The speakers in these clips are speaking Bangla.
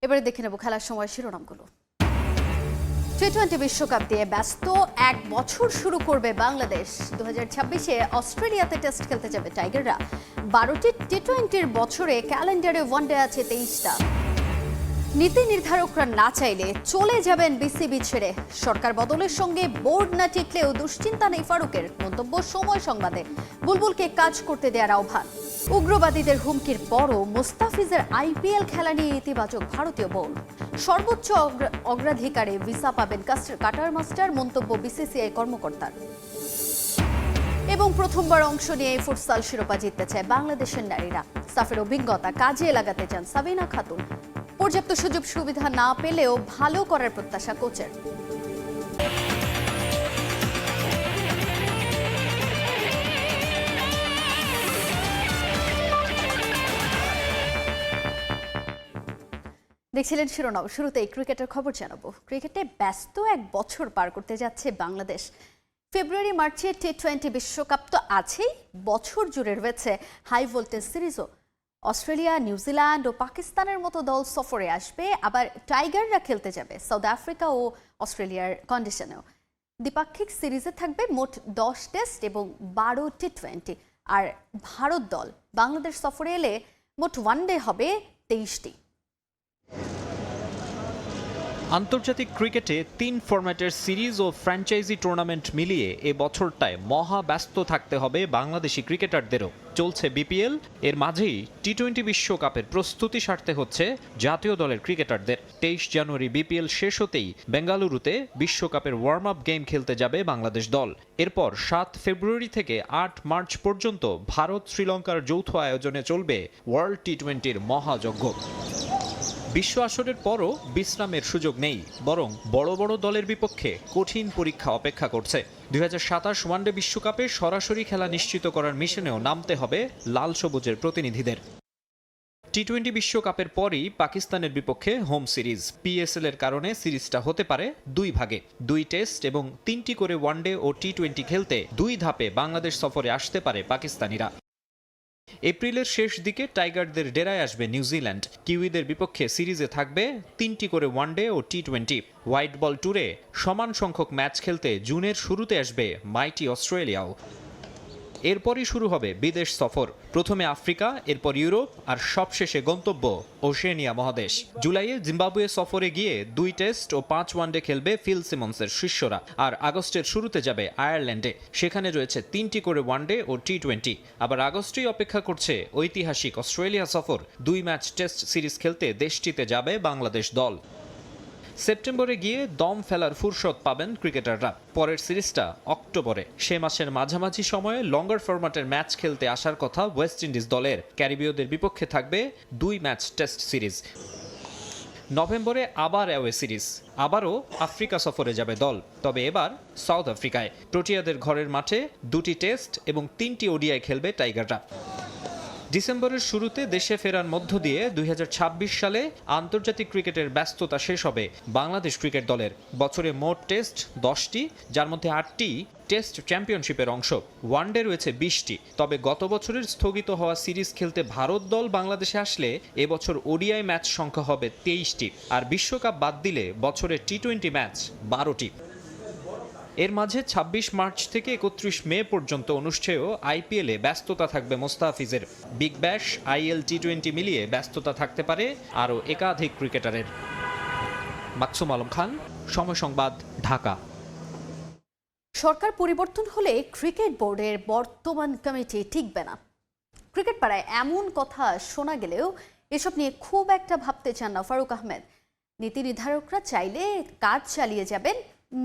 এবারে দেখে নেব খেলার সময় শিরোনামগুলো। টি-20 বিশ্বকাপ দিয়ে ব্যস্ত এক বছর শুরু করবে বাংলাদেশ। 2026-এ অস্ট্রেলিয়াতে টেস্ট খেলতে যাবে টাইগাররা। 12টি টি-20-র বছরে ক্যালেন্ডারে ওয়ানডে আছে 23টা। নীতি নির্ধারকরা না চাইলে চলে যাবেন বিসিবি ছেড়ে। সরকার বদলের সঙ্গে বোর্ড না টিকলেও দুশ্চিন্তা নেই ফারুকের। মন্তব্য সময় সংবাদে। বুলবুলকে কাজ করতে দেওয়ার আহ্বান। উগ্রবাদীদের হুমকির পরও মোস্তাফিজের আইপিএল খেলা নিয়ে ইতিবাচক ভারতীয় বোর্ড। সর্বোচ্চ অগ্রাধিকারে ভিসা পাবেন কাটার মাস্টার, মন্তব্য বিসিসিআই কর্মকর্তার। এবং প্রথমবার অংশ নিয়ে ফুটসাল শিরোপা জিততে চায় বাংলাদেশের নারীরা। সাফের অভিজ্ঞতা কাজে লাগাতে চান সাবিনা খাতুন। পর্যাপ্ত সুযোগ সুবিধা না পেলেও ভালো করার প্রত্যাশা কোচের। দেখছিলেন শিরোনাম। শুরুতেই ক্রিকেটের খবর জানাবো। ক্রিকেটে ব্যস্ত এক বছর পার করতে যাচ্ছে বাংলাদেশ। ফেব্রুয়ারি মার্চে টি-20 বিশ্বকাপ তো আছেই, বছর জুড়ে রয়েছে হাই ভোল্টেজ সিরিজও। অস্ট্রেলিয়া, নিউজিল্যান্ড ও পাকিস্তানের মতো দল সফরে আসবে, আবার টাইগাররা খেলতে যাবে সাউথ আফ্রিকা ও অস্ট্রেলিয়ার কন্ডিশনেও। দ্বিপাক্ষিক সিরিজে থাকবে মোট 10 টেস্ট এবং 12 টি-20। আর ভারত দল বাংলাদেশ সফরে এলে মোট ওয়ানডে হবে 23টি। আন্তর্জাতিক ক্রিকেটে 3 ফরম্যাটের সিরিজ ও ফ্র্যাঞ্চাইজি টুর্নামেন্ট মিলিয়ে এ বছরটায় মহা ব্যস্ত থাকতে হবে বাংলাদেশি ক্রিকেটারদেরও। চলছে বিপিএল, এর মাঝেই টি-20 বিশ্বকাপের প্রস্তুতি সারতে হচ্ছে জাতীয় দলের ক্রিকেটারদের। 23 জানুয়ারি বিপিএল শেষ হতেই বেঙ্গালুরুতে বিশ্বকাপের ওয়ার্ম আপ গেম খেলতে যাবে বাংলাদেশ দল। এরপর 7 ফেব্রুয়ারি থেকে 8 মার্চ পর্যন্ত ভারত শ্রীলঙ্কার যৌথ আয়োজনে চলবে ওয়ার্ল্ড টি-20-র মহাযজ্ঞ। বিশ্ব আসরের পরও বিশ্রামের সুযোগ নেই, বরং বড় বড় দলের বিপক্ষে কঠিন পরীক্ষা অপেক্ষা করছে। 2027 ওয়ানডে বিশ্বকাপে সরাসরি খেলা নিশ্চিত করার মিশনেও নামতে হবে লাল সবুজের প্রতিনিধিদের। টি-20 বিশ্বকাপের পরই পাকিস্তানের বিপক্ষে হোম সিরিজ। পিএসএল এর কারণে সিরিজটা হতে পারে 2 ভাগে। 2 টেস্ট এবং 3টি করে ওয়ানডে ও টি-20 খেলতে 2 ধাপে বাংলাদেশ সফরে আসতে পারে পাকিস্তানিরা। এপ্রিলের শেষ দিকে টাইগারদের ডেরায় আসবে নিউজিল্যান্ড। কিউইদের বিপক্ষে সিরিজে থাকবে 3টি করে ওয়ানডে ও টি-20। হোয়াইট বল ট্যুরে সমান সংখ্যক ম্যাচ খেলতে জুনের শুরুতে আসবে মাইটি অস্ট্রেলিয়াও। এরপরই শুরু হবে বিদেশ সফর। প্রথমে আফ্রিকা, এরপর ইউরোপ, আর সবশেষে গন্তব্য ওশেনিয়া মহাদেশ। জুলাইয়ে জিম্বাবুয়ে সফরে গিয়ে 2 টেস্ট ও 5 ওয়ানডে খেলবে ফিল সিমন্সের শিষ্যরা। আর আগস্টের শুরুতে যাবে আয়ারল্যান্ডে। সেখানে রয়েছে 3টি করে ওয়ানডে ও টি-20। আবার আগস্টেই অপেক্ষা করছে ঐতিহাসিক অস্ট্রেলিয়া সফর। 2 ম্যাচ টেস্ট সিরিজ খেলতে দেশটিতে যাবে বাংলাদেশ দল। সেপ্টেম্বরে গিয়ে দম ফেলার ফুরসত পাবেন ক্রিকেটাররা। পরের সিরিজটা অক্টোবরে। সে মাসের মাঝামাঝি সময়ে লঙ্গার ফরম্যাটের ম্যাচ খেলতে আসার কথা ওয়েস্ট ইন্ডিজ দলের। ক্যারিবীয়দের বিপক্ষে থাকবে 2 ম্যাচ টেস্ট সিরিজ। নভেম্বরে আবার অ্যাওয়ে সিরিজ। আবারও আফ্রিকা সফরে যাবে দল, তবে এবার সাউথ আফ্রিকায়। প্রোটিয়াদের ঘরের মাঠে 2টি টেস্ট এবং 3টি ওডিআই খেলবে টাইগাররা। ডিসেম্বরের শুরুতে দেশে ফেরার মধ্য দিয়ে 2026 সালে আন্তর্জাতিক ক্রিকেটের ব্যস্ততা শেষ হবে বাংলাদেশ ক্রিকেট দলের। বছরে মোট টেস্ট 10টি, যার মধ্যে 8টি টেস্ট চ্যাম্পিয়নশিপের অংশ। ওয়ানডে রয়েছে 20টি। তবে গত বছরের স্থগিত হওয়া সিরিজ খেলতে ভারত দল বাংলাদেশে আসলে এবছর ওডিআই ম্যাচ সংখ্যা হবে 23টি। আর বিশ্বকাপ বাদ দিলে বছরে টি-20 ম্যাচ 12টি। এর মাঝে 26 মার্চ থেকে 31 মে পর্যন্ত অনুষ্ঠেয় আইপিএলে ব্যস্ততা থাকবে মোস্তাফিজের। বিগ ব্যাশ, আইএল, টি-20 মিলিয়ে ব্যস্ততা থাকতে পারে আরও একাধিক ক্রিকেটারের। মাকসুম আলম খান, সময় সংবাদ, ঢাকা। সরকার পরিবর্তন হলে ক্রিকেট বোর্ডের বর্তমান কমিটি টিকবে না। ক্রিকেট পাড়ায় এমন কথা শোনা গেলেও এসব নিয়ে খুব একটা ভাবতে চান না ফারুক আহমেদ। নীতি নির্ধারকরা চাইলে কাজ চালিয়ে যাবেন,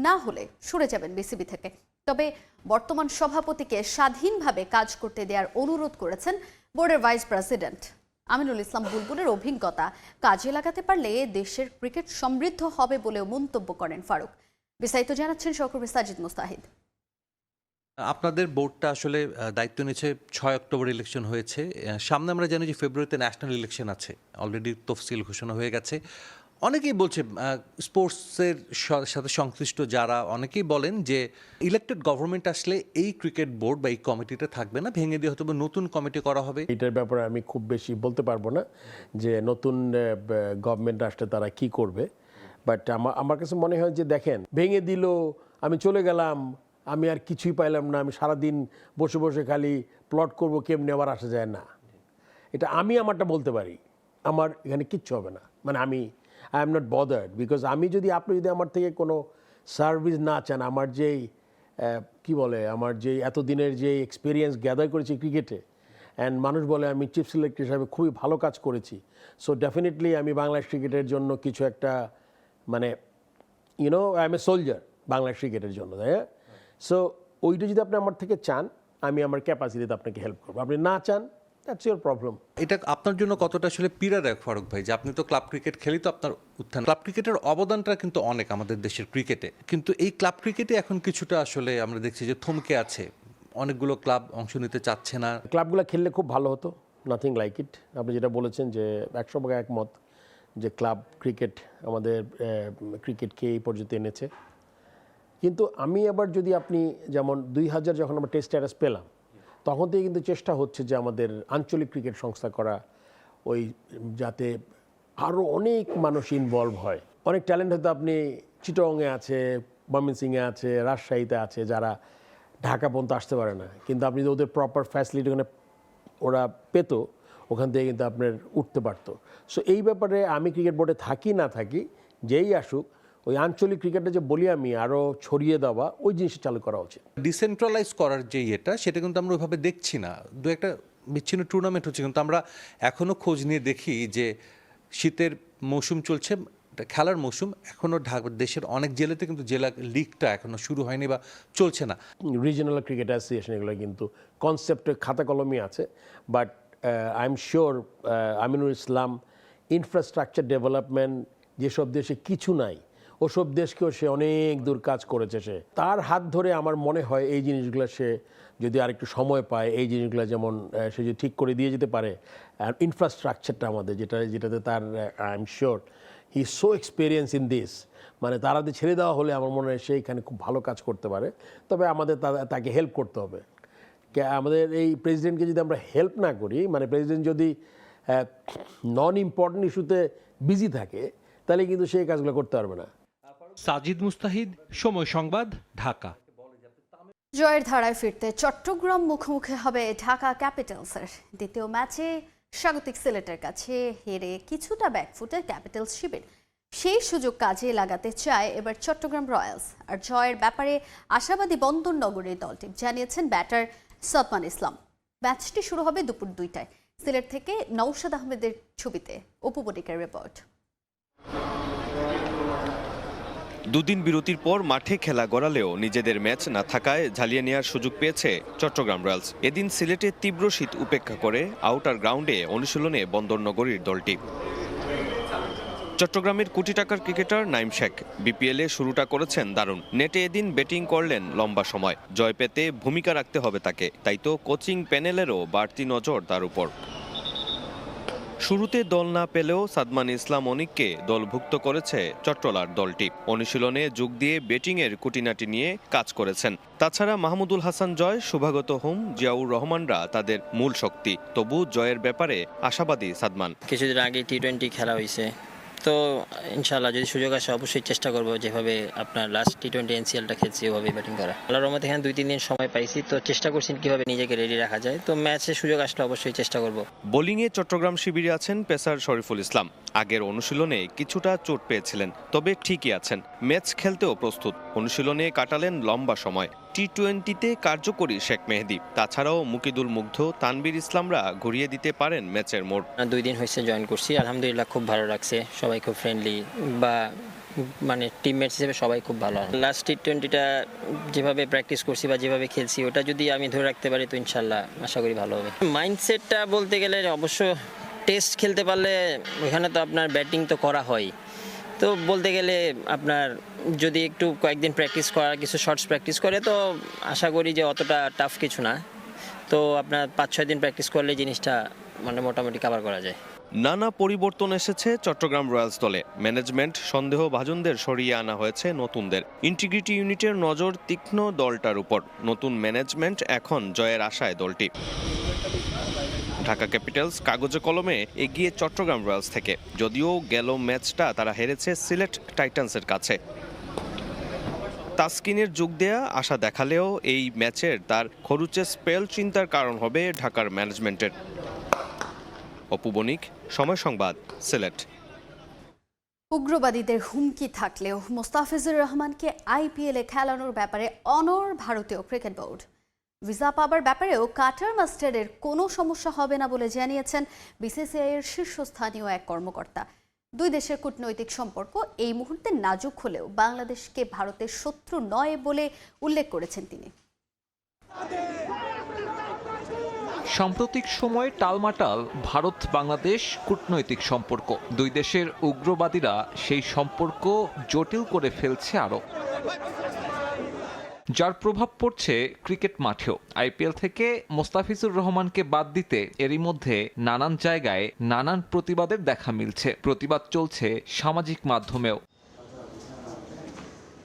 না হলে সরে যাবেন বিসিবি থেকে। তবে বর্তমান সভাপতিকে স্বাধীনভাবে কাজ করতে দেওয়ার অনুরোধ করেছেন বোর্ডের ভাইস প্রেসিডেন্ট। আমিনুল ইসলাম বুলবুলের অভিজ্ঞতা কাজে লাগাতে পারলে দেশের ক্রিকেট সমৃদ্ধ হবে বলেও মন্তব্য করেন ফারুক। বিস্তারিত জানাচ্ছেন সহকর্মী সাজিদ মুস্তাহিদ। আপনাদের বোর্ডটা আসলে দায়িত্ব নিয়েছে 6 অক্টোবর ইলেকশন হয়েছে। সামনে আমরা জানি যে ফেব্রুয়ারিতে ন্যাশনাল ইলেকশন আছে, অলরেডি তফসিল ঘোষণা হয়ে গেছে। অনেকেই বলছে স্পোর্টসের সাথে সংশ্লিষ্ট যারা অনেকেই বলেন যে ইলেক্টেড গভর্নমেন্ট আসলে এই ক্রিকেট বোর্ড বা এই কমিটিটা থাকবে না, ভেঙে দিয়ে হয়তো নতুন কমিটি করা হবে। এটার ব্যাপারে আমি খুব বেশি বলতে পারবো না যে নতুন গভর্নমেন্ট আসলে তারা কি করবে, বাট আমার কাছে মনে হয় যে দেখেন, ভেঙে দিল, আমি চলে গেলাম, আমি আর কিছুই পাইলাম না, আমি সারাদিন বসে বসে খালি প্লট করব কেমনে আবার আসা যায় না, এটা আমি আমারটা বলতে পারি, আমার এখানে কিচ্ছু হবে না, মানে I am not bothered, because আপনি যদি আমার থেকে কোনো সার্ভিস না চান, আমার যেই কি বলে, আমার যে এতদিনের যে এক্সপিরিয়েন্স গ্যাদার করেছি ক্রিকেটে, অ্যান্ড মানুষ বলে আমি চিফ সিলেক্টর হিসাবে খুবই ভালো কাজ করেছি, সো ডেফিনেটলি আমি বাংলাদেশ ক্রিকেটের জন্য কিছু একটা, মানে I M a soldier Bangladesh ক্রিকেটের জন্য, তাই না? সো ওইটা যদি আপনি আমার থেকে চান, আমি আমার ক্যাপাসিটিতে আপনাকে হেল্প করবো, আপনি না চান, দ্যাটস ইউর প্রবলেম। এটা আপনার জন্য কতটা আসলে পীড়াদায়ক ফারুক ভাই, যে আপনি তো ক্লাব ক্রিকেট খেলি, তো আপনার উত্থান, ক্লাব ক্রিকেটের অবদানটা কিন্তু অনেক আমাদের দেশের ক্রিকেটে, কিন্তু এই ক্লাব ক্রিকেটে এখন কিছুটা আসলে আমরা দেখছি যে থমকে আছে, অনেকগুলো ক্লাব অংশ নিতে চাচ্ছে না। ক্লাবগুলো খেললে খুব ভালো হতো, নাথিং লাইক ইট, আপনি যেটা বলেছেন যে 100% একমত যে ক্লাব ক্রিকেট আমাদের ক্রিকেটকে এই পর্যন্ত এনেছে, কিন্তু আমি আবার যদি আপনি যেমন 2000 যখন আমরা টেস্ট স্ট্যাটাস পেলাম, তখন থেকে কিন্তু চেষ্টা হচ্ছে যে আমাদের আঞ্চলিক ক্রিকেট সংস্থা করা, ওই যাতে আরও অনেক মানুষ ইনভলভ হয়, অনেক ট্যালেন্ট হয়তো আপনি চিটংয়ে আছে, ময়মনসিংহে আছে, রাজশাহীতে আছে, যারা ঢাকা পর্যন্ত আসতে পারে না, কিন্তু আপনি যদি ওদের প্রপার ফ্যাসিলিটি ওখানে ওরা পেত, ওখান থেকে কিন্তু আপনার উঠতে পারতো। সো এই ব্যাপারে আমি ক্রিকেট বোর্ডে থাকি না থাকি, যেই আসুক, ওই আঞ্চলিক ক্রিকেটে যে বলি আমি আরও ছড়িয়ে দেওয়া, ওই জিনিসটা চালু করা উচিত। ডিসেন্ট্রালাইজ করার যে ইয়েটা, সেটা কিন্তু আমরা ওইভাবে দেখছি না। দু একটা বিচ্ছিন্ন টুর্নামেন্ট হচ্ছে, কিন্তু আমরা এখনও খোঁজ নিয়ে দেখি যে শীতের মৌসুম চলছে, খেলার মৌসুম এখনও দেশের অনেক জেলাতে কিন্তু জেলা লিগটা এখনও শুরু হয়নি বা চলছে না। রিজিওনাল ক্রিকেট অ্যাসোসিয়েশন এগুলো কিন্তু কনসেপ্টে খাতা কলমই আছে, but I am sure Aminul Islam infrastructure development যেসব দেশে কিছু নাই, ওসব দেশকেও সে অনেক দূর কাজ করেছে, সে তার হাত ধরে আমার মনে হয় এই জিনিসগুলো সে যদি আরেকটু সময় পায়, এই জিনিসগুলো যেমন সে যদি ঠিক করে দিয়ে যেতে পারে, আর ইনফ্রাস্ট্রাকচারটা আমাদের যেটাতে তার I am sure he is so experience in this, মানে তারাদের ছেড়ে দেওয়া হলে আমার মনে হয় সে এখানে খুব ভালো কাজ করতে পারে, তবে আমাদের তাকে হেল্প করতে হবে। আমাদের এই প্রেসিডেন্টকে যদি আমরা হেল্প না করি, মানে প্রেসিডেন্ট যদি নন ইম্পর্টেন্ট ইস্যুতে বিজি থাকে, তাহলে কিন্তু সেই কাজগুলো করতে পারবে না। সাজিদ মুস্তাহিদ, সময় সংবাদ, ঢাকা। জয়ের ধারায় ফিরতে চট্টগ্রাম মুখোমুখি হবে ঢাকা ক্যাপিটালসের। দ্বিতীয় ম্যাচে স্বাগতিক সিলেটের কাছে হেরে কিছুটা ব্যাকফুটে ক্যাপিটালস শিবির। সেই সুযোগ কাজে লাগাতে চায় এবার চট্টগ্রাম রয়্যালস। আর জয়ের ব্যাপারে আশাবাদী বন্দরনগরের দলটি জানিয়েছেন ব্যাটার সাদমান ইসলাম। ম্যাচটি শুরু হবে দুপুর 2টায়। সিলেট থেকে নওশাদ আহমেদের ছবিতে অপু বণিকের রিপোর্ট। দুদিন বিরতির পর মাঠে খেলা গড়ালেও নিজেদের ম্যাচ না থাকায় ঝালিয়ে নেওয়ার সুযোগ পেয়েছে চট্টগ্রাম রয়্যালস। এদিন সিলেটে তীব্র শীত উপেক্ষা করে আউটার গ্রাউন্ডে অনুশীলনে বন্দরনগরীর দলটি। চট্টগ্রামের কোটি টাকার ক্রিকেটার নাইম শেখ বিপিএলে শুরুটা করেছেন দারুণ। নেটে এদিন ব্যাটিং করলেন লম্বা সময়। জয় পেতে ভূমিকা রাখতে হবে তাকে, তাই তো কোচিং প্যানেলেরও বাড়তি নজর তার উপর। শুরুতে দল না পেলেও সাদমান ইসলাম অনিককে দলভুক্ত করেছে চট্টলার দলটি। অনুশীলনে যোগ দিয়ে ব্যাটিংয়ের খুঁটিনাটি নিয়ে কাজ করেছেন। তাছাড়া মাহমুদুল হাসান জয়, শুভাগত হোম, জিয়াউর রহমানরা তাদের মূল শক্তি। তবু জয়ের ব্যাপারে আশাবাদী সাদমান। কিছুদিন আগে টি-20 খেলা হয়েছে, তো ইনশাল্লাহ যদি সুযোগ আসে অবশ্যই চেষ্টা করবো যেভাবে আপনার লাস্ট টি-20 এনসিএলটা খেলছি ওভাবে ব্যাটিং করা। আল্লাহর রহমতে এখানে 2-3 দিন সময় পাইছি, তো চেষ্টা করছি কিভাবে নিজেকে রেডি রাখা যায়। তো ম্যাচে সুযোগ আসলে অবশ্যই চেষ্টা করব। বোলিংয়ে চট্টগ্রাম শিবিরে আছেন পেসার শরীফুল ইসলাম। আগের অনুশীলনে কিছুটা চোট পেয়েছিলেন, তবে ঠিকই আছেন। ম্যাচ খেলতেও প্রস্তুত। অনুশীলনে কাটালেন লম্বা সময়। টি-20তে কার্যকরী শেখ মেহেদী, তাছাড়াও মুকিদুল মুগ্ধ, তানবীর ইসলামরা ঘুরিয়ে দিতে পারেন ম্যাচের মোড়। 2 দিন হয়েছে জয়েন করছি, আলহামদুলিল্লাহ খুব ভালো লাগছে। সবাই খুব ফ্রেন্ডলি, বা মানে টিমমেটস হিসেবে সবাই খুব ভালো। লাস্ট টি-20টা যেভাবে প্র্যাকটিস করছি বা যেভাবে খেলছি, ওটা যদি আমি ধরে রাখতে পারি তো ইনশাল্লাহ আশা করি ভালো হবে। মাইন্ডসেটটা বলতে গেলে অবশ্য টেস্ট খেলতে পারলে ওখানে তো আপনার ব্যাটিং তো করা হয়, তো বলতে গেলে আপনার যদি একটু কয়েকদিন প্র্যাকটিস করা, কিছু শর্টস প্র্যাকটিস করে, তো আশা করি যে অতটা টাফ কিছু না। তো আপনার 5-6 দিন প্র্যাকটিস করলে জিনিসটা মানে মোটামুটি কভার করা যায়। নানা পরিবর্তন এসেছে চট্টগ্রাম রয়্যালস দলে। ম্যানেজমেন্ট সন্দেহভাজনদের সরিয়ে আনা হয়েছে নতুনদের। ইন্টিগ্রিটি ইউনিটের নজর তীক্ষ্ণ দলটার উপর। নতুন ম্যানেজমেন্ট এখন জয়ের আশায় দলটি। ঢাকা ক্যাপিটালস কাগজে কলমে এগিয়ে চট্টগ্রাম রয়্যালস থেকে, যদিও গেল ম্যাচটা তারা হেরেছে সিলেট টাইটান্সের কাছে। তাসকিনের যোগ দেয়া আশা দেখালেও এই ম্যাচের তার খরুচে স্পেল চিন্তার কারণ হবে ঢাকার ম্যানেজমেন্টের। অপু বণিক, সময় সংবাদ, সিলেট। উগ্রবাদীদের হুমকি থাকলেও মোস্তাফিজুর রহমানকে আইপিএলে খেলানোর ব্যাপারে অনড় ভারতীয় ক্রিকেট বোর্ড। ভিসা পাবার ব্যাপারেও কাটার মাস্টারের কোনো সমস্যা হবে না বলে জানিয়েছেন বিসিসিআইয়ের শীর্ষস্থানীয় এক কর্মকর্তা। দুই দেশের কূটনৈতিক সম্পর্ক এই মুহূর্তে নাজুক হলেও বাংলাদেশকে ভারতের শত্রু নয় বলে উল্লেখ করেছেন তিনি। সাম্প্রতিক সময়ে টালমাটাল ভারত বাংলাদেশ কূটনৈতিক সম্পর্ক। দুই দেশের উগ্রবাদীরা সেই সম্পর্ক জটিল করে ফেলছে আরও, যার প্রভাব পড়ছে ক্রিকেট মাঠেও। আইপিএল থেকে মোস্তাফিজুর রহমানকে বাদ দিতে এরই মধ্যে নানান জায়গায় নানান প্রতিবাদের দেখা মিলছে। প্রতিবাদ চলছে সামাজিক মাধ্যমেও।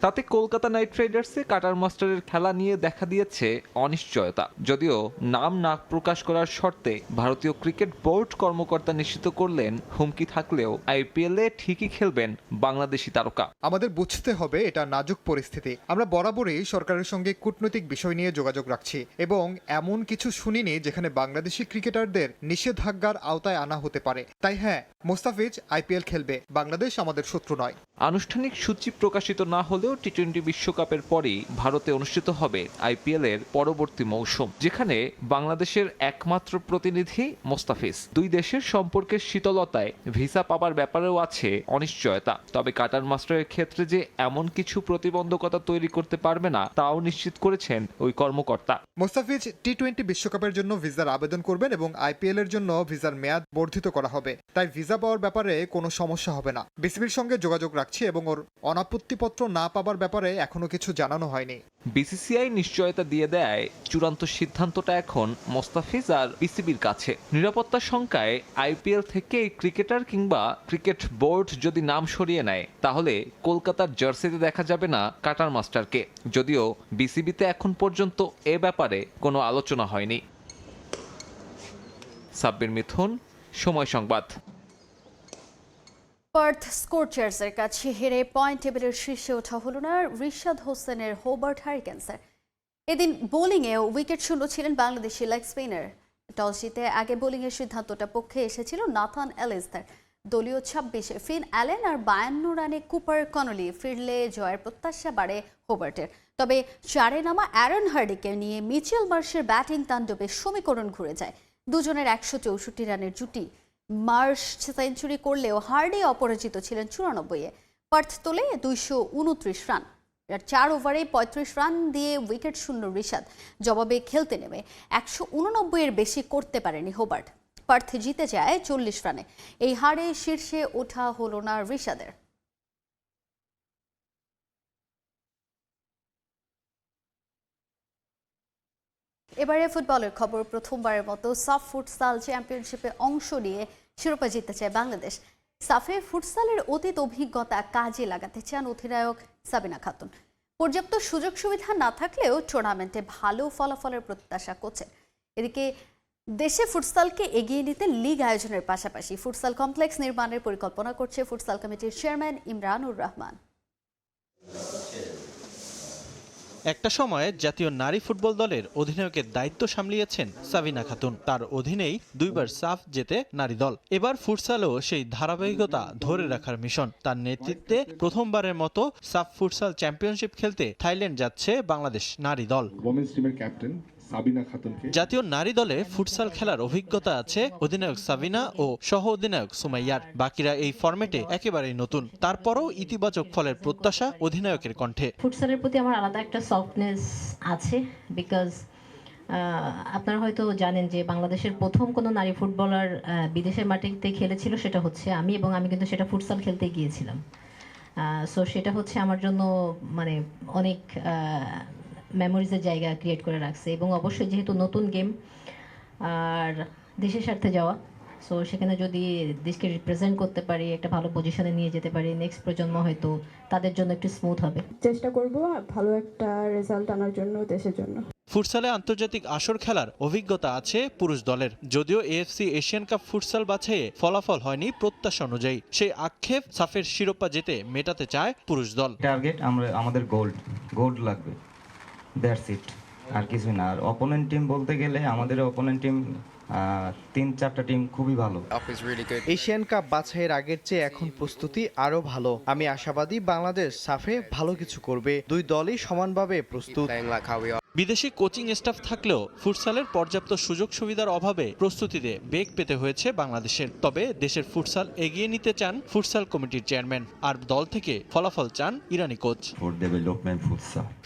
তাতে কলকাতা নাইট রাইডার্সে কাটার মাস্টারের খেলা নিয়ে দেখা দিয়েছে অনিশ্চয়তা। যদিও নাম না প্রকাশ করার শর্তে ভারতীয় ক্রিকেট বোর্ড কর্মকর্তা নিশ্চিত করলেন, হুমকি থাকলেও আইপিএলে ঠিকই খেলবেন বাংলাদেশি তারকা। আমাদের বুঝতে হবে এটা নাজুক পরিস্থিতি। আমরা বরাবরই সরকারের সঙ্গে কূটনৈতিক বিষয় নিয়ে যোগাযোগ রাখছি এবং এমন কিছু শুনিনি যেখানে বাংলাদেশি ক্রিকেটারদের নিষেধাজ্ঞার আওতায় আনা হতে পারে। তাই হ্যাঁ, মোস্তাফিজ আইপিএল খেলবে। বাংলাদেশ আমাদের শত্রু নয়। আনুষ্ঠানিক সূচি প্রকাশিত না হলেও টি-20 বিশ্বকাপের পরই ভারতে অনুষ্ঠিত হবে আইপিএল এর পরবর্তী মৌসুম, যেখানে বাংলাদেশের একমাত্র প্রতিনিধি মোস্তাফিজ। দুই দেশের সম্পর্কের শীতলতায় ভিসা পাবার ব্যাপারেও আছে অনিশ্চয়তা। তবে কাটার মাস্টারের ক্ষেত্রে যে এমন কিছু প্রতিবন্ধকতা তৈরি করতে পারবে না তাও নিশ্চিত করেছেন ওই কর্মকর্তা। মোস্তাফিজ টি-20 বিশ্বকাপের জন্য ভিসার আবেদন করবেন এবং আইপিএল এর জন্য ভিসার মেয়াদ বর্ধিত করা হবে। তাই ভিসা পাওয়ার ব্যাপারে কোনো সমস্যা হবে না। বিসিবির সঙ্গে যোগাযোগ রাখছি এবং ওর অনাপত্তিপত্র না পাবার ব্যাপারে এখনো কিছু জানানো হয়নি। বিসিসিআই নিশ্চয়তা দিয়ে দেয় চূড়ান্ত সিদ্ধান্তটা এখন মোস্তাফিজ আর বিসিবির কাছে। নিরাপত্তা শঙ্কায় আইপিএল থেকে ক্রিকেটার কিংবা ক্রিকেট বোর্ড যদি নাম সরিয়ে নেয়, তাহলে কলকাতার জার্সিতে দেখা যাবে না কাটার মাস্টারকে। যদিও বিসিবিতে এখন পর্যন্ত এ ব্যাপারে কোনো আলোচনা হয়নি। সাব্বির মিথুন, সময় সংবাদ। পার্থ স্কোরচার্সের কাছে হেরে পয়েন্ট টেবিলের শীর্ষে ওঠা হল না রিশাদ হোসেনের হোবার্ট হারিকেন্সের। এদিন বোলিংয়েও উইকেট শূন্য ছিলেন বাংলাদেশি লেগ স্পিনার। টস জিতে আগে বোলিংয়ের সিদ্ধান্তটা পক্ষে এসেছিল নাথান এলিসদের। দলীয় 26-এ ফিন অ্যালেন আর 52 রানে কুপার কনলি ফিরলে জয়ের প্রত্যাশা বাড়ে হোবার্টের। তবে 4-এ নামা অ্যারন হার্ডিকে নিয়ে মিচেল মার্শের ব্যাটিং তাণ্ডবে সমীকরণ ঘুরে যায়। দুজনের 164 রানের জুটি। মার্শ সেঞ্চুরি করলেও হার্ডি অপরাজিত ছিলেন 94-এ। পার্থ তোলে 229 রান। 4 ওভারে 35 রান দিয়ে উইকেট শূন্য রিশাদ। জবাবে খেলতে নেমে 189-এর বেশি করতে পারেনি হোবার্ট। পার্থ জিতে যায় 40 রানে। এই হারে শীর্ষে ওঠা হলো না রিশাদের। এবারে ফুটবলের খবর। প্রথমবারের মতো সাফ ফুটসাল চ্যাম্পিয়নশিপে অংশ নিয়ে শিরোপা জিততে চায় বাংলাদেশ। সাফে ফুটসালের অতীত অভিজ্ঞতা কাজে লাগাতে চান অধিনায়ক সাবিনা খাতুন। পর্যাপ্ত সুযোগ সুবিধা না থাকলেও টুর্নামেন্টে ভালো ফলাফলের প্রত্যাশা করছেন। এদিকে দেশে ফুটসালকে এগিয়ে নিতে লিগ আয়োজনের পাশাপাশি ফুটসাল কমপ্লেক্স নির্মাণের পরিকল্পনা করছে ফুটসাল কমিটির চেয়ারম্যান ইমরানুর রহমান। একটা সময়ে জাতীয় নারী ফুটবল দলের অধিনায়কের দায়িত্ব সামলিয়েছেন সাবিনা খাতুন। তার অধীনেই 2বার সাফ জেতে নারী দল। এবার ফুটসালেও সেই ধারাবাহিকতা ধরে রাখার মিশন। তার নেতৃত্বে প্রথমবারের মতো সাফ ফুটসাল চ্যাম্পিয়নশিপ খেলতে থাইল্যান্ড যাচ্ছে বাংলাদেশ নারী দল। ওমেন্স টিমের ক্যাপ্টেন সাবিনা খাতুনকে। জাতীয় নারী দলে ফুটসাল খেলার অভিজ্ঞতা আছে অধিনায়ক সাবিনা ও সহ অধিনায়ক সুমাইয়ার। বাকিরা এই ফরম্যাটে একেবারেই নতুন। তারপরও ইতিবাচক ফলের প্রত্যাশা অধিনায়কের কণ্ঠে। ফুটসালের প্রতি আমার আলাদা একটা সফটনেস আছে, বিকজ আপনারা হয়তো জানেন যে বাংলাদেশের প্রথম কোনো নারী ফুটবলার বিদেশের মাটিতে খেলেছিল, সেটা হচ্ছে আমি, এবং আমি কিন্তু সেটা ফুটসাল খেলতে গিয়েছিলাম। সো সেটা হচ্ছে আমার জন্য মানে অনেক মেমোরিজের জায়গা ক্রিয়েট করে রাখছে। এবং অবশ্যই যেহেতু নতুন গেম আর দেশের স্বার্থে যাওয়া, সো সেখানে যদি দেশকে রিপ্রেজেন্ট করতে পারি, একটা ভালো পজিশনে নিয়ে যেতে পারি, নেক্সট প্রজন্ম হয়তো তাদের জন্য একটু স্মুথ হবে। চেষ্টা করব ভালো একটা রেজাল্ট আনার জন্য, দেশের জন্য। ফুটসালে আন্তর্জাতিক আসর খেলার অভিজ্ঞতা আছে পুরুষ দলের। যদিও এএফসি এশিয়ান কাপ ফুটসাল বাছাইয়ে ফলাফল হয়নি প্রত্যাশা অনুযায়ী, সেই আক্ষেপ সাফের শিরোপা জিতে মেটাতে চায় পুরুষ দল। টার্গেট আমাদের গোল্ড লাগবে, দ্যাটস ইট, আর কিছু না। আর অপোনেন্ট টিম বলতে গেলে আমাদের অপোনেন্ট টিম 3-4টা টিম খুবই ভালো। এশিয়ান কাপ বাছাইয়ের আগের চেয়ে এখন প্রস্তুতি আরো ভালো। আমি আশাবাদী বাংলাদেশ সাফে ভালো কিছু করবে। দুই দলই সমানভাবে প্রস্তুত। বিদেশি কোচিং স্টাফ থাকলেও ফুটসালের পর্যাপ্ত সুযোগ সুবিধার অভাবে প্রস্তুতিতে বেগ পেতে হয়েছে বাংলাদেশের। তবে দেশের ফুটসাল এগিয়ে নিতে চান ফুটসাল কমিটির চেয়ারম্যান, আর দল থেকে ফলাফল চান ইরানি কোচ।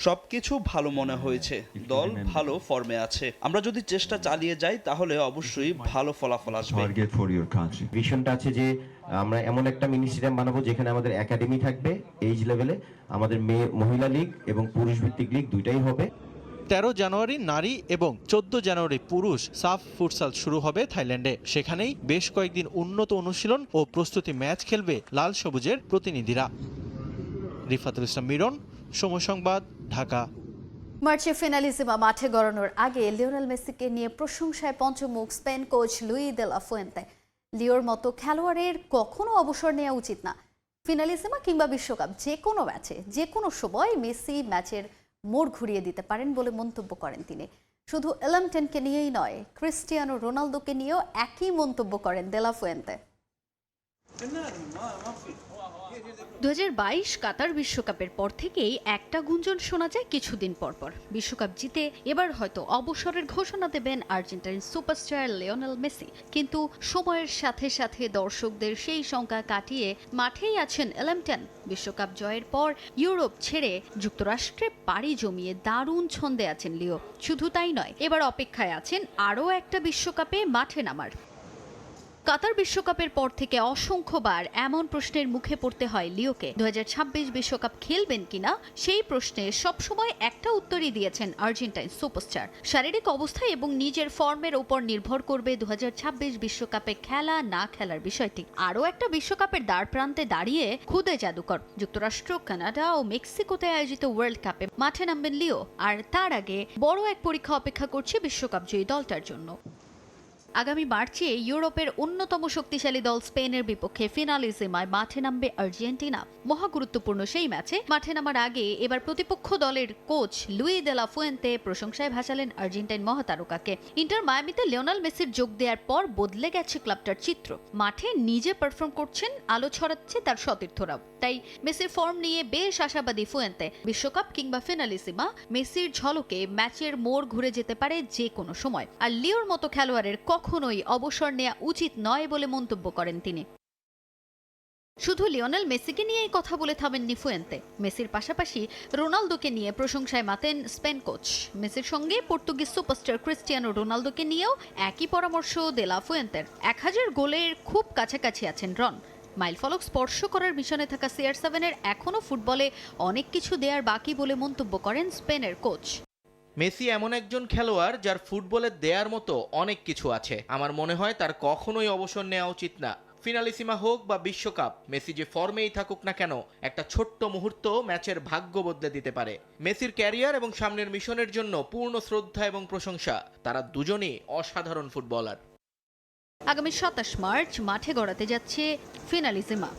সবকিছু ভালো মনে হয়েছে, দল ভালো ফর্মে আছে। আমরা যদি চেষ্টা চালিয়ে যাই তাহলে অবশ্যই ভালো ফলাফল আসবে। ভিশনটা আছে যে আমরা এমন একটা মিনি স্টেডিয়াম বানাবো যেখানে আমাদের একাডেমি থাকবে এইজ লেভেলে, আমাদের মহিলা লীগ এবং পুরুষ ভিত্তিক লীগ দুইটাই হবে। 13 জানুয়ারি নারী এবং 14 জানুয়ারি পুরুষ সাফ ফুটসাল শুরু হবে থাইল্যান্ডে। সেখানেই বেশ কয়েকদিন উন্নত অনুশীলন ও প্রস্তুতি ম্যাচ খেলবে লাল সবুজের প্রতিনিধিরা। রিফাতুল ইসলাম মিরন, সময় সংবাদ, ঢাকা। মার্চে ফিনালিজিমা মাঠে গড়ানোর আগে লিওনেল মেসিকে নিয়ে প্রশংসায় পঞ্চমুখ স্পেন কোচ লুই দে লা ফুয়েন্তে। লিওর মতো খেলোয়াড়ের কখনো অবসর নেওয়া উচিত না। ফিনালিজিমা কিংবা বিশ্বকাপ যে কোনো ম্যাচে যে কোনো সময় মেসি ম্যাচের মোড় ঘুরিয়ে দিতে পারেন বলে মন্তব্য করেন তিনি। শুধু এলামটেনকে নিয়েই নয়, ক্রিস্টিয়ানো রোনালদোকে নিয়েও একই মন্তব্য করেন দে লা ফুয়েন্তে। 2022 কাতার বিশ্বকাপের পর থেকেই একটা গুঞ্জন শোনা যায় কিছুদিন পর বিশ্বকাপ জিতে এবার হয়তো অবসরের ঘোষণা দেবেন আর্জেন্টাইন সুপারস্টার লিওনেল মেসি। কিন্তু সময়ের সাথে সাথে দর্শকদের সেই শঙ্কা কাটিয়ে মাঠেই আছেন এলামটেন। বিশ্বকাপ জয়ের পর ইউরোপ ছেড়ে যুক্তরাষ্ট্রে পাড়ি জমিয়ে দারুণ ছন্দে আছেন লিও। শুধু তাই নয়, এবার অপেক্ষায় আছেন আরও একটা বিশ্বকাপে মাঠে নামার। কাতার বিশ্বকাপের পর থেকে অসংখ্যবার এমন প্রশ্নের মুখে পড়তে হয় লিওকে। 2026 বিশ্বকাপ খেলবেন কিনা সেই প্রশ্নে সবসময় একটা উত্তরই দিয়েছেন আর্জেন্টাইন সুপারস্টার। শারীরিক অবস্থা এবং নিজের ফর্মের উপর নির্ভর করবে 2026 বিশ্বকাপে খেলা না খেলার বিষয়টি। আরও একটা বিশ্বকাপের দ্বার প্রান্তে দাঁড়িয়ে খুদে জাদুকর। যুক্তরাষ্ট্র, কানাডা ও মেক্সিকোতে আয়োজিত ওয়ার্ল্ড কাপে মাঠে নামবেন লিও। আর তার আগে বড় এক পরীক্ষা অপেক্ষা করছে বিশ্বকাপ জয়ী দলটার জন্য। আগামী মার্চে ইউরোপের অন্যতম শক্তিশালী দল স্পেনের বিপক্ষে ফিনালিজিমায় মাঠে নামবে আর্জেন্টিনা। মহা গুরুত্বপূর্ণ সেই ম্যাচে মাঠে নামার আগে এবার প্রতিপক্ষ দলের কোচ লুই দে লা ফুয়েন্তে প্রশংসায় ভাসালেন আর্জেন্টাইন মহাতারকাকে। ইন্টার মায়ামিতে লিওনেল মেসির যোগ দেওয়ার পর বদলে গেছে ক্লাবটার চিত্র। মাঠে নিজে পারফর্ম করছেন, আলো ছড়াচ্ছে তার সতীর্থরাও। তাই মেসির ফর্ম নিয়ে বেশ আশাবাদী ফুয়েন্তে। বিশ্বকাপ কিংবা ফিনালিজিমা, মেসির ঝলকে ম্যাচের মোড় ঘুরে যেতে পারে যে কোনো সময়। আর লিওর মতো খেলোয়াড়ের কখনোই অবসর নেওয়া উচিত নয় বলে মন্তব্য করেন তিনি। শুধু লিওনেল মেসিকে নিয়েই কথা বলে থামেননি ফুয়েন্তে। মেসির পাশাপাশি রোনালদোকে নিয়ে প্রশংসায় মাতেন স্পেন কোচ। মেসির সঙ্গে পর্তুগিজ সুপারস্টার ক্রিস্টিয়ানো রোনালদোকে নিয়েও একই পরামর্শ দে লা ফুয়েন্তের। 1000 গোলের খুব কাছাকাছি আছেন রন। মাইলফলক স্পর্শ করার মিশনে থাকা CR7-এর এখনও ফুটবলে অনেক কিছু দেওয়ার বাকি বলে মন্তব্য করেন স্পেনের কোচ। মেসি এমন একজন খেলোয়াড় যার ফুটবলে দেয়ার মতো অনেক কিছু আছে। আমার মনে হয় তার কখনোই অবসর নেওয়া উচিত না। ফিনালিসিমা হোক বা বিশ্বকাপ, মেসি যে ফর্মেই থাকুক না কেন, একটা ছোট্ট মুহূর্ত ম্যাচের ভাগ্য বদলে দিতে পারে। মেসির ক্যারিয়ার এবং সামনের মিশনের জন্য পূর্ণ শ্রদ্ধা এবং প্রশংসা। তারা দুজনেই অসাধারণ ফুটবলার। আগামী 27 মার্চ মাঠে গড়াতে যাচ্ছে ফিনালিজিমা।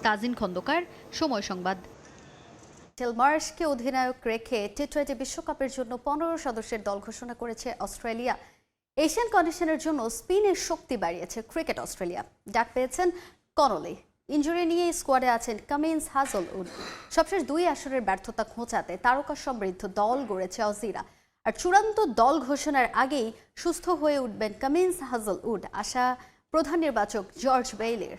তাজিন খন্দকার, সময় সংবাদ। মার্শকে অধিনায়ক রেখে টি-20 বিশ্বকাপের জন্য 15 সদস্যের দল ঘোষণা করেছে অস্ট্রেলিয়া। এশিয়ান কন্ডিশনের জন্য স্পিনের শক্তি বাড়িয়েছে ক্রিকেট অস্ট্রেলিয়া। ডাক পেয়েছেন কনলি। ইনজুরি নিয়ে স্কোয়াডে আছেন কামিন্স, হাজলউড। সবশেষ 2 আসরের ব্যর্থতা ঘোচাতে তারকা সমৃদ্ধ দল গড়েছে অজিরা। আর চূড়ান্ত দল ঘোষণার আগেই সুস্থ হয়ে উঠবেন কামিন্স, হাজলউড, আশা প্রধান নির্বাচক জর্জ বেইলির।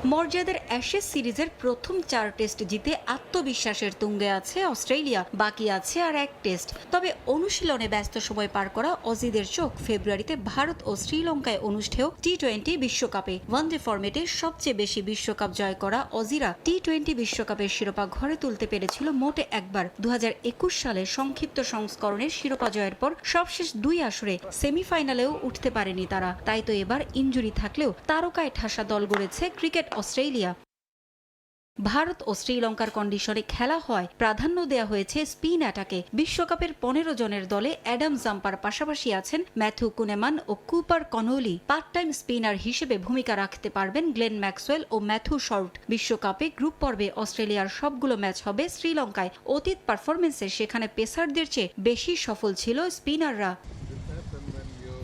মর্যাদার অ্যাশেজ সিরিজের প্রথম 4 টেস্ট জিতে আত্মবিশ্বাসের তুঙ্গে আছে অস্ট্রেলিয়া, বাকি আছে আর এক টেস্ট। তবে অনুশীলনে ব্যস্ত সময় পার করা অজিদের চোখ ফেব্রুয়ারিতে ভারত ও শ্রীলঙ্কায় অনুষ্ঠেয় টি-20 বিশ্বকাপে। ওয়ানডে ফরম্যাটে সবচেয়ে বেশি বিশ্বকাপ জয় করা অজিরা টি-20 বিশ্বকাপের শিরোপা ঘরে তুলতে পেরেছিল মোটে একবার। 2021 সালে সংক্ষিপ্ত সংস্করণের শিরোপা জয়ের পর সবশেষ 2 আসরে সেমিফাইনালেও উঠতে পারেনি তারা। তাই তো এবার ইনজুরি থাকলেও তারকায় ঠাসা দল গড়েছে ক্রিকেট অস্ট্রেলিয়া। ভারত ও শ্রীলঙ্কার কন্ডিশনে খেলা হয় প্রাধান্য দেয়া হয়েছে স্পিন অ্যাটাকে। বিশ্বকাপের 15 জনের দলে অ্যাডাম জাম্পার পাশাপাশি আছেন ম্যাথু কুনেমান ও Cooper Connolly. Part time spinner হিসেবে ভূমিকা রাখতে পারবেন গ্লেন ম্যাক্সওয়েল ও ম্যাথু শর্ট। বিশ্বকাপে গ্রুপ পর্বে অস্ট্রেলিয়ার সবগুলো ম্যাচ হবে শ্রীলঙ্কায়। অতীত পারফরমেন্সে সেখানে পেসারদের চেয়ে বেশি সফল ছিল স্পিনাররা।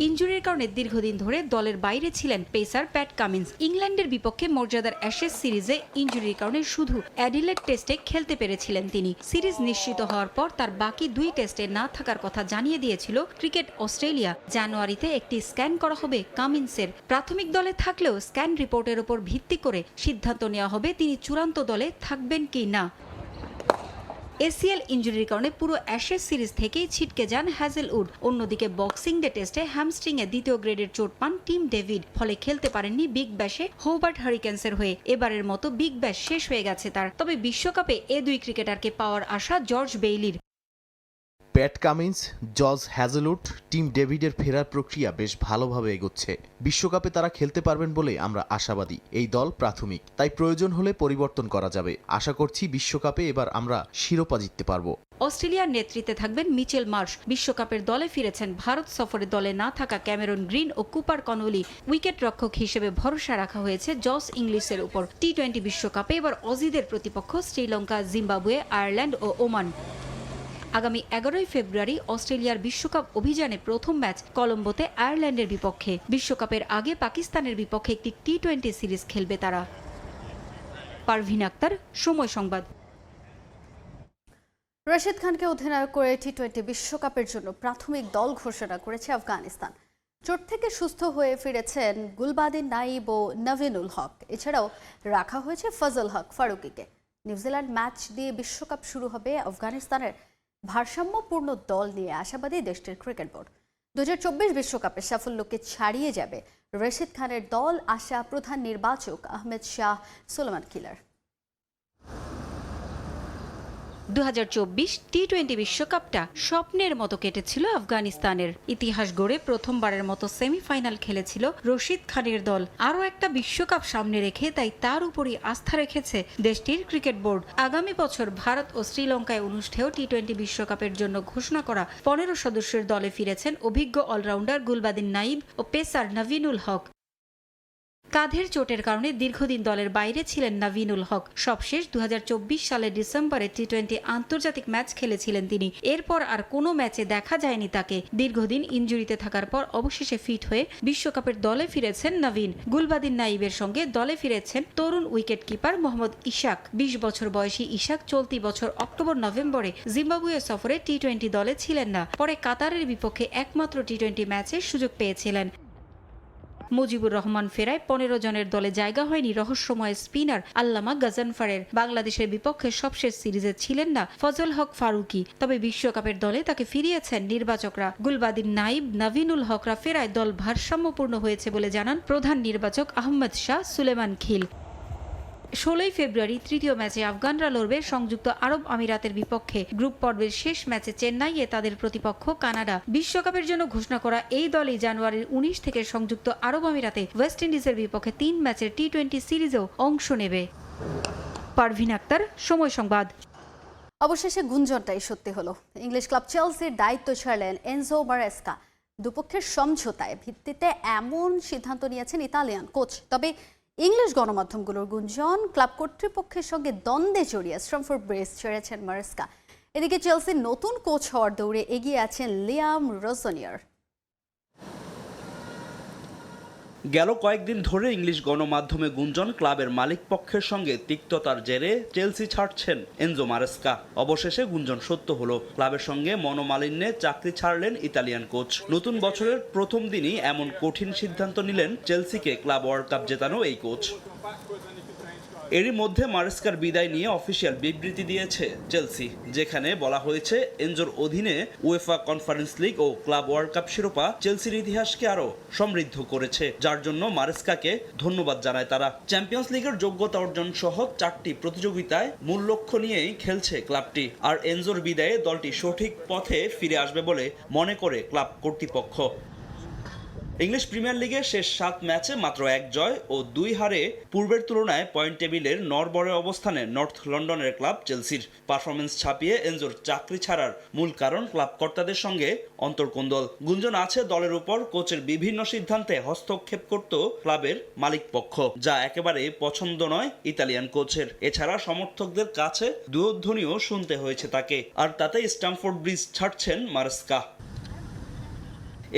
ইনজুরির কারণে দীর্ঘদিন ধরে দলের বাইরে ছিলেন পেসার প্যাট কামিন্স। ইংল্যান্ডের বিপক্ষে মর্যাদার অ্যাশেজ সিরিজে ইনজুরির কারণে শুধু অ্যাডিলেড টেস্টে খেলতে পেরেছিলেন তিনি। সিরিজ নিশ্চিত হওয়ার পর তার বাকি 2 টেস্টে না থাকার কথা জানিয়ে দিয়েছিল ক্রিকেট অস্ট্রেলিয়া। জানুয়ারিতে একটি স্ক্যান করা হবে কামিন্সের। প্রাথমিক দলে থাকলেও স্ক্যান রিপোর্টের উপর ভিত্তি করে সিদ্ধান্ত নেওয়া হবে তিনি চূড়ান্ত দলে থাকবেন কি না। এসিএল ইনজুরির কারণে পুরো অ্যাশেজ সিরিজ থেকেই ছিটকে যান হ্যাজেলউড। অন্যদিকে বক্সিং ডে টেস্টে হ্যামস্ট্রিংয়ে 2য় গ্রেডের চোট পান টিম ডেভিড। ফলে খেলতে পারেননি বিগ ব্যাশে হোবার্ট হারিকেন্সের হয়ে। এবারের মতো বিগ ব্যাশ শেষ হয়ে গেছে তার। তবে বিশ্বকাপে এ 2 ক্রিকেটারকে পাওয়ার আশা জর্জ বেইলির। Pat Cummins, George Hazlewood, Tim ডেভিডের ফেরার প্রক্রিয়া বেশ ভালোভাবে এগোচ্ছে। বিশ্বকাপে তারা খেলতে পারবেন বলে আমরা আশাবাদী। এই দল প্রাথমিক, তাই প্রয়োজন হলে পরিবর্তন করা যাবে। আশা করছি বিশ্বকাপে এবার আমরা শিরোপা জিততে পারবো। অস্ট্রেলিয়ার নেতৃত্বে থাকবেন মিচেল মার্শ। বিশ্বকাপের দলে ফিরেছেন ভারত সফরে দলে না থাকা ক্যামেরন গ্রিন ও কুপার কনলি। উইকেট রক্ষক হিসেবে ভরসা রাখা হয়েছে জস ইংলিশের উপর। টি-20 বিশ্বকাপে এবার অজিদের প্রতিপক্ষ শ্রীলঙ্কা, জিম্বাবুয়ে, আয়ারল্যান্ড ও ওমান। আগামী 11 ফেব্রুয়ারি অস্ট্রেলিয়ার বিশ্বকাপ অভিযানে প্রথম ম্যাচ কলম্বোতে আয়ারল্যান্ডের বিপক্ষে। বিশ্বকাপের আগে পাকিস্তানের বিপক্ষে একটি টি-20 সিরিজ খেলবে তারা। পারভিন আক্তার, সময় সংবাদ। রশিদ খানকে অধিনায়ক করে টি-20 বিশ্বকাপের জন্য প্রাথমিক দল ঘোষণা করেছে আফগানিস্তান। চোট থেকে সুস্থ হয়ে ফিরেছেন গুলবাদিন নাইব ও নভিনুল হক। এছাড়াও রাখা হয়েছে ফজল হক ফারুকিকে। নিউজিল্যান্ড ম্যাচ দিয়ে বিশ্বকাপ শুরু হবে আফগানিস্তানের ভারসাম্যপূর্ণ দল নিয়ে আশাবাদী দেশটির ক্রিকেট বোর্ড। 2024 বিশ্বকাপে সাফল্যকে ছাড়িয়ে যাবে রশিদ খানের দল, আশা প্রধান নির্বাচক আহমেদ শাহ সুলেমান কিলার। 2024 টি-20 বিশ্বকাপটা স্বপ্নের মতো কেটেছিল আফগানিস্তানের। ইতিহাস গড়ে প্রথমবারের মতো সেমিফাইনাল খেলেছিল রশিদ খানের দল। আরও একটা বিশ্বকাপ সামনে রেখে তাই তার উপরই আস্থা রেখেছে দেশটির ক্রিকেট বোর্ড। আগামী বছর ভারত ও শ্রীলঙ্কায় অনুষ্ঠেয় টি-20 বিশ্বকাপের জন্য ঘোষণা করা 15 সদস্যের দলে ফিরেছেন অভিজ্ঞ অলরাউন্ডার গুলবাদিন নাইব ও পেসার নভিনুল হক। কাঁধের চোটের কারণে দীর্ঘদিন দলের বাইরে ছিলেন নভিনুল হক। সবশেষ 2024 সালের ডিসেম্বরে টি-20 আন্তর্জাতিক ম্যাচ খেলেছিলেন তিনি। এরপর আর কোনো ম্যাচে দেখা যায়নি তাকে। দীর্ঘদিন ইনজুরিতে থাকার পর অবশেষে ফিট হয়ে বিশ্বকাপের দলে ফিরেছেন নভিন। গুলবাদিন নাইবের সঙ্গে দলে ফিরেছেন তরুণ উইকেট কিপার মোহাম্মদ ইশাক। 20 বছর বয়সী ইশাক চলতি বছর অক্টোবর-নভেম্বরে জিম্বাবুয়ে সফরে টি-20 দলে ছিলেন না। পরে কাতারের বিপক্ষে একমাত্র টি-20 ম্যাচের সুযোগ পেয়েছিলেন। মুজিবুর রহমান ফেরায় 15 জনের দলে জায়গা হয়নি রহস্যময় স্পিনার আল্লামা গাজানফারের। বাংলাদেশের বিপক্ষে সবশেষ সিরিজে ছিলেন না ফজল হক ফারুকি। তবে বিশ্বকাপের দলে তাকে ফিরিয়েছেন নির্বাচকরা। গুলবাদিন নাইব, নভিনুল হকরা ফেরায় দল ভারসাম্যপূর্ণ হয়েছে বলে জানান প্রধান নির্বাচক আহমেদ শাহ সুলেমান খিল। 16 ফেব্রুয়ারি তৃতীয় ম্যাচে আফগানরা লড়বে সংযুক্ত আরব আমিরাতের বিপক্ষে। গ্রুপ পর্বের শেষ ম্যাচে চেন্নাইয়ে তাদের প্রতিপক্ষ কানাডা। বিশ্বকাপের জন্য ঘোষণা করা এই দলই জানুয়ারির 19 থেকে সংযুক্ত আরব আমিরাতে ওয়েস্ট ইন্ডিজের বিপক্ষে 3 ম্যাচের টি-20 সিরিজেও অংশ নেবে। পারভিন আক্তার, সময় সংবাদ। অবশেষে গুঞ্জনটাই সত্যি হলো। ইংলিশ ক্লাব চেলসির দায়িত্ব ছাড়লেন এনজো মারেস্কা। দুপক্ষের সমঝোতায় ভিত্তিতে এমন সিদ্ধান্ত নিয়েছেন ইতালিয়ান কোচ। তবে ইংলিশ গণমাধ্যমগুলোর গুঞ্জন, ক্লাব কর্তৃপক্ষের সঙ্গে দ্বন্দ্বে জড়িয়ে স্ট্যামফোর্ড ব্রিজ ছেড়েছেন মারেস্কা। এদিকে চেলসির নতুন কোচ হওয়ার দৌড়ে এগিয়ে আছেন লিয়াম রোজনিয়ার। গেল কয়েকদিন ধরে ইংলিশ গণমাধ্যমে গুঞ্জন ক্লাবের মালিক পক্ষের সঙ্গে তিক্ততার জেরে চেলসি ছাড়ছেন এনজো মারেস্কা। অবশেষে গুঞ্জন সত্য হলো। ক্লাবের সঙ্গে মনোমালিন্যে চাকরি ছাড়লেন ইতালিয়ান কোচ। নতুন বছরের প্রথম দিনই এমন কঠিন সিদ্ধান্ত নিলেন চেলসিকে ক্লাব ওয়ার্ল্ড কাপ জেতানো এই কোচ। এরই মধ্যে মারেস্কার বিদায় নিয়ে অফিসিয়াল বিবৃতি দিয়েছে চেলসি, যেখানে বলা হয়েছে এনজোর অধীনে উয়েফা কনফারেন্স লিগ ও ক্লাব ওয়ার্ল্ড কাপ শিরোপা চেলসির ইতিহাসকে আরো সমৃদ্ধ করেছে, যার জন্য মারেস্কাকে ধন্যবাদ জানায় তারা। চ্যাম্পিয়ন্স লিগের যোগ্যতা অর্জন সহ 4টি প্রতিযোগিতায় মূল লক্ষ্য নিয়েই খেলছে ক্লাবটি। আর এনজোর বিদায়ে দলটি সঠিক পথে ফিরে আসবে বলে মনে করে ক্লাব কর্তৃপক্ষ। ইংলিশ প্রিমিয়ার লিগে শেষ 7 ম্যাচে মাত্র 1 জয় ও 2 হারে পূর্বের তুলনায় পয়েন্ট টেবিলের নড়বড়ে অবস্থানে নর্থ লন্ডনের ক্লাব চেলসির। পারফরমেন্স ছাপিয়ে এনজোর চাকরি ছাড়ার মূল কারণ ক্লাব কর্তাদের সঙ্গে অন্তর্কোন্দল। গুঞ্জন আছে দলের উপর কোচের বিভিন্ন সিদ্ধান্তে হস্তক্ষেপ করত ক্লাবের মালিক পক্ষ, যা একেবারে পছন্দ নয় ইতালিয়ান কোচের। এছাড়া সমর্থকদের কাছে দুয়োধ্বনিও শুনতে হয়েছে তাকে, আর তাতে স্ট্যামফোর্ড ব্রিজ ছাড়ছেন মারেস্কা।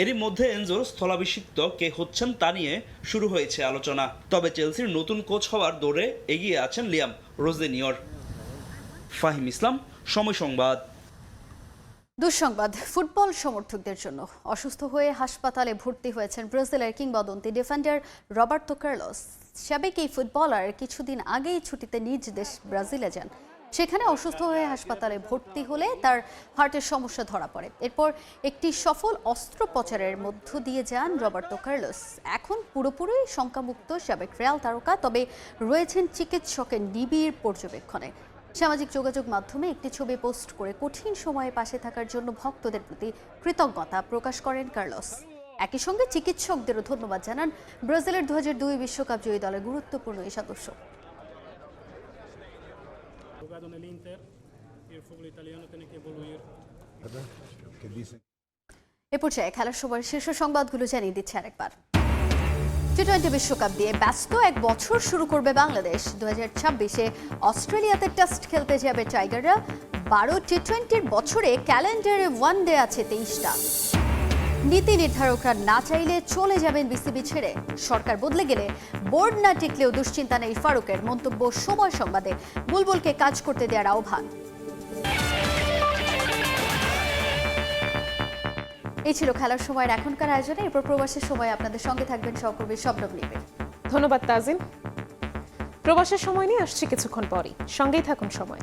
এরই মধ্যে এনজোর স্থলাভিষিক্ত কে হচ্ছেন তা নিয়ে শুরু হয়েছে আলোচনা। তবে চেলসির নতুন কোচ হওয়ার দৌড়ে এগিয়ে আছেন লিয়াম রোজেনিয়র। ফাহিম ইসলাম, সময় সংবাদ। দুঃসংবাদ ফুটবল সমর্থকদের জন্য। অসুস্থ হয়ে হাসপাতালে ভর্তি হয়েছেন ব্রাজিলের কিংবদন্তি ডিফেন্ডার রবার্তো কার্লোস। সাবেক এই ফুটবলার কিছুদিন আগেই ছুটিতে নিজ দেশ ব্রাজিলে যান। সেখানে অসুস্থ হয়ে হাসপাতালে ভর্তি হলে তার হার্টের সমস্যা ধরা পড়ে। এরপর একটি সফল অস্ত্রোপচারের মধ্য দিয়ে যান রবার্তো কার্লোস। এখন পুরোপুরি শঙ্কামুক্ত সাবেক রিয়াল তারকা, তবে রয়েছেন চিকিৎসকের নিবিড় পর্যবেক্ষণে। সামাজিক যোগাযোগ মাধ্যমে একটি ছবি পোস্ট করে কঠিন সময়ে পাশে থাকার জন্য ভক্তদের প্রতি কৃতজ্ঞতা প্রকাশ করেন কার্লোস। একই সঙ্গে চিকিৎসকদেরও ধন্যবাদ জানান ব্রাজিলের 2002 বিশ্বকাপ জয়ী দলের গুরুত্বপূর্ণ এই সদস্য। এ পর্যায়ে খেলার সময়ের শীর্ষ সংবাদগুলো জানিয়ে দিচ্ছে আরেকবার। টি-20 বিশ্বকাপ দিয়ে ব্যস্ত এক বছর শুরু করবে বাংলাদেশ। 2026-এ অস্ট্রেলিয়াতে টেস্ট খেলতে যাবে টাইগাররা। 12 টি-20-র বছরে ক্যালেন্ডারে ওয়ানডে আছে 23টা। নীতি নির্ধারকরা না চাইলে চলে যাবেন বিসিবি ছেড়ে। সরকার বদলে গেলে বোর্ড না টিকলেও দুশ্চিন্তা নেই ফারুকের। মন্তব্য সময় সংবাদে। বুলবুলকে কাজ করতে দেওয়ার আহ্বান। এই ছিল খেলার সময়ের এখনকার আয়োজনে। এরপর প্রবাসের সময় আপনাদের সঙ্গে থাকবেন সহকর্মী শবনম নিবে। ধন্যবাদ তাজিন। প্রবাসের সময় নিয়ে আসছি কিছুক্ষণ পরই, সঙ্গেই থাকুন সময়।